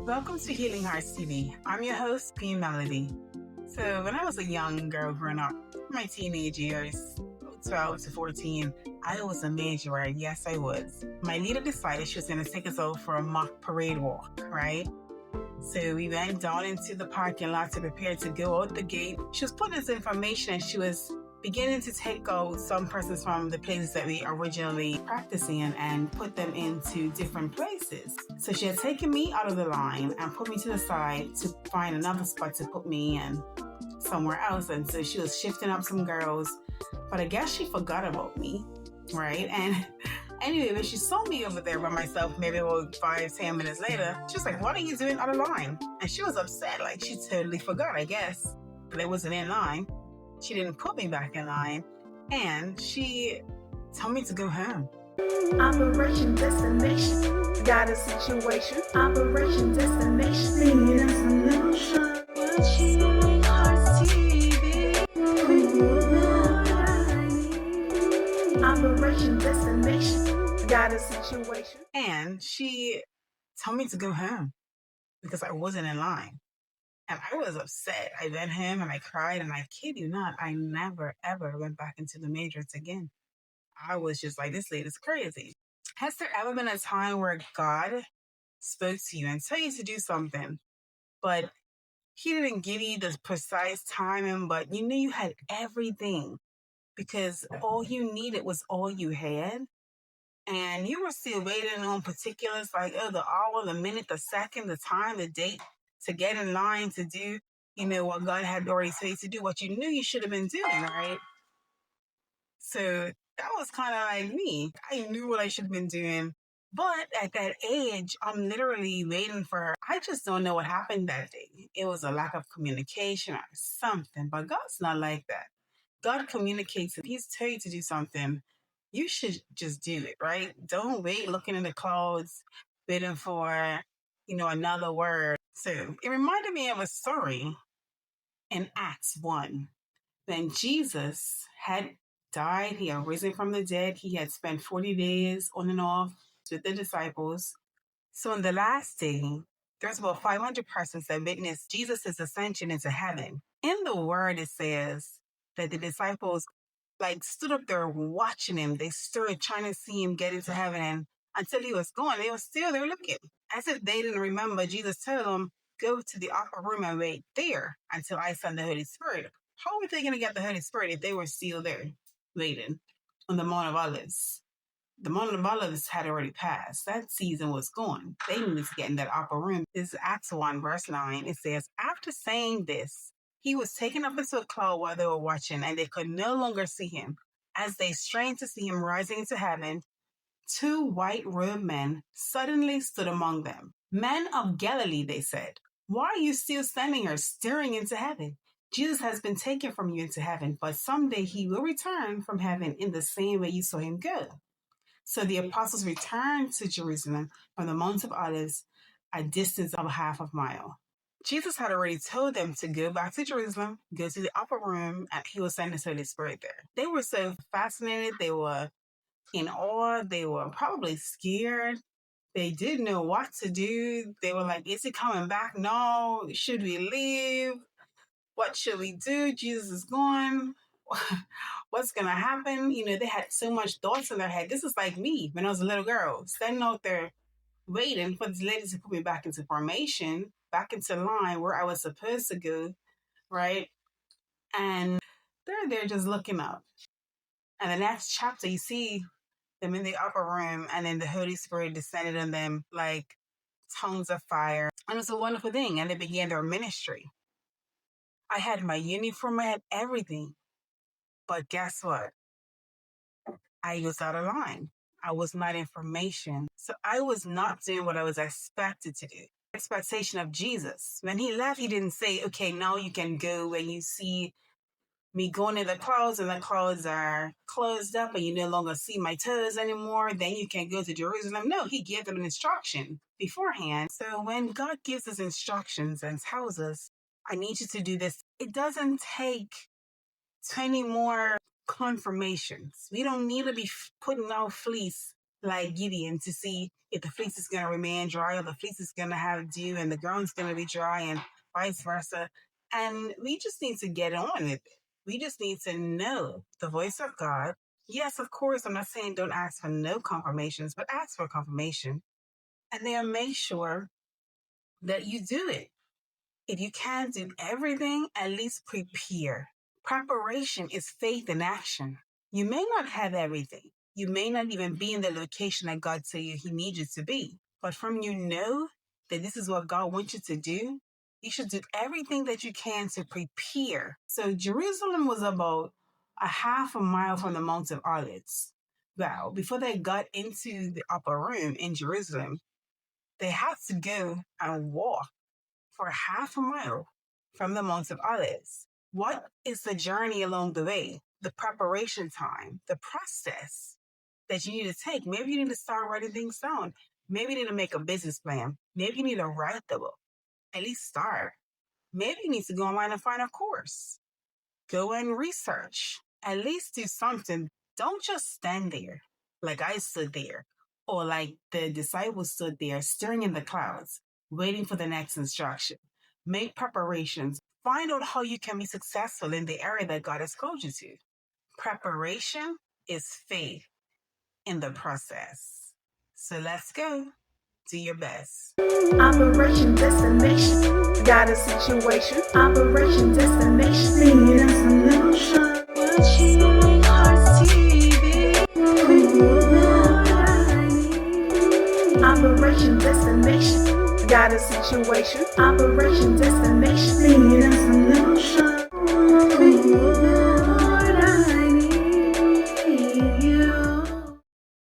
Welcome to Healing Hearts TV. I'm your host, P Melody. So when I was a young girl growing up, my teenage years, 12 to 14, I was a major, right? Yes, I was. My leader decided she was going to take us out for a mock parade walk, right? So we went down into the parking lot to prepare to go out the gate. She was putting us information and she was beginning to take out some persons from the places that we originally practiced in and put them into different places. So she had taken me out of the line and put me to the side to find another spot to put me in somewhere else. And so she was shifting up some girls, but I guess she forgot about me, right? And anyway, when she saw me over there by myself, maybe about 5-10 minutes later, she was like, "What are you doing out of line?" And she was upset, like she totally forgot, I guess, but I wasn't in line. She didn't put me back in line, and she told me to go home. Operation Destination, got a situation. Operation Destination, bringing us a little shot. Healing Hearts TV. Operation Destination, got a situation. And she told me to go home because I wasn't in line. And I was upset. I went home and I cried, and I kid you not, I never, ever went back into the matrix again. I was just like, this lady's crazy. Has there ever been a time where God spoke to you and told you to do something, but he didn't give you the precise timing, but you knew you had everything because all you needed was all you had? And you were still waiting on particulars like, the hour, the minute, the second, the time, the date to get in line to do, what God had already said to do, what you knew you should have been doing, right? So that was kind of like me. I knew what I should have been doing. But at that age, I'm literally waiting for her. I just don't know what happened that day. It was a lack of communication or something, but God's not like that. God communicates. If he's told you to do something, you should just do it, right? Don't wait looking in the clouds, waiting for, another word. So it reminded me of a story in Acts 1. When Jesus had died, he had risen from the dead. He had spent 40 days on and off with the disciples. So on the last day, there's about 500 persons that witnessed Jesus' ascension into heaven. In the word, it says that the disciples stood up there watching him. They stood trying to see him get into heaven, and until he was gone, they were still there looking. As if they didn't remember, Jesus told them, "Go to the upper room and wait there until I send the Holy Spirit." How were they going to get the Holy Spirit if they were still there waiting on the Mount of Olives? The Mount of Olives had already passed. That season was gone. They needed to get in that upper room. This is Acts 1, verse 9. It says, "After saying this, he was taken up into a cloud while they were watching, and they could no longer see him. As they strained to see him rising into heaven, 2 white-robed men suddenly stood among them. 'Men of Galilee,' they said, 'why are you still standing here staring into heaven? Jesus has been taken from you into heaven, but someday he will return from heaven in the same way you saw him go.' So the apostles returned to Jerusalem from the Mount of Olives, a distance of half a mile. Jesus had already told them to go back to Jerusalem, go to the upper room, and he will send his Holy Spirit there. They were so fascinated. They were in awe. They were probably scared. They didn't know what to do. They were like, is he coming back? No. Should we leave? What should we do? Jesus is gone. What's going to happen? They had so much thoughts in their head. This is like me when I was a little girl, standing out there waiting for this lady to put me back into formation, back into line where I was supposed to go, right? And they're there just looking up. And the next chapter, you see them in the upper room, and then the Holy Spirit descended on them like tongues of fire. And it was a wonderful thing. And they began their ministry. I had my uniform, I had everything. But guess what? I was out of line. I was not information. So I was not doing what I was expected to do. Expectation of Jesus. When he left, he didn't say, okay, now you can go when you see me going in the clouds and the clouds are closed up and you no longer see my toes anymore, then you can go to Jerusalem. No, he gave them an instruction beforehand. So when God gives us instructions and tells us, I need you to do this, it doesn't take 20 more confirmations. We don't need to be putting out fleece like Gideon, to see if the fleece is going to remain dry or the fleece is going to have dew and the ground's going to be dry and vice versa. And we just need to get on with it. We just need to know the voice of God. Yes, of course, I'm not saying don't ask for no confirmations, but ask for confirmation. And then make sure that you do it. If you can't do everything, at least prepare. Preparation is faith in action. You may not have everything. You may not even be in the location that God said He needs you to be. But from you know that this is what God wants you to do, you should do everything that you can to prepare. So Jerusalem was about a half a mile from the Mount of Olives. Well, before they got into the upper room in Jerusalem, they had to go and walk for half a mile from the Mount of Olives. What is the journey along the way? The preparation time, the process that you need to take. Maybe you need to start writing things down. Maybe you need to make a business plan. Maybe you need to write the book. At least start. Maybe you need to go online and find a course. Go and research. At least do something. Don't just stand there like I stood there or like the disciples stood there staring in the clouds, waiting for the next instruction. Make preparations. Find out how you can be successful in the area that God has called you to. Preparation is faith in the process. So let's go. Do your best. Operation Destination. Got a situation. Operation Destination. Meaning that's a little shot. Watching Hearts TV. Operation Destination. Got a situation. Operation Destination. Meaning that's a little shot.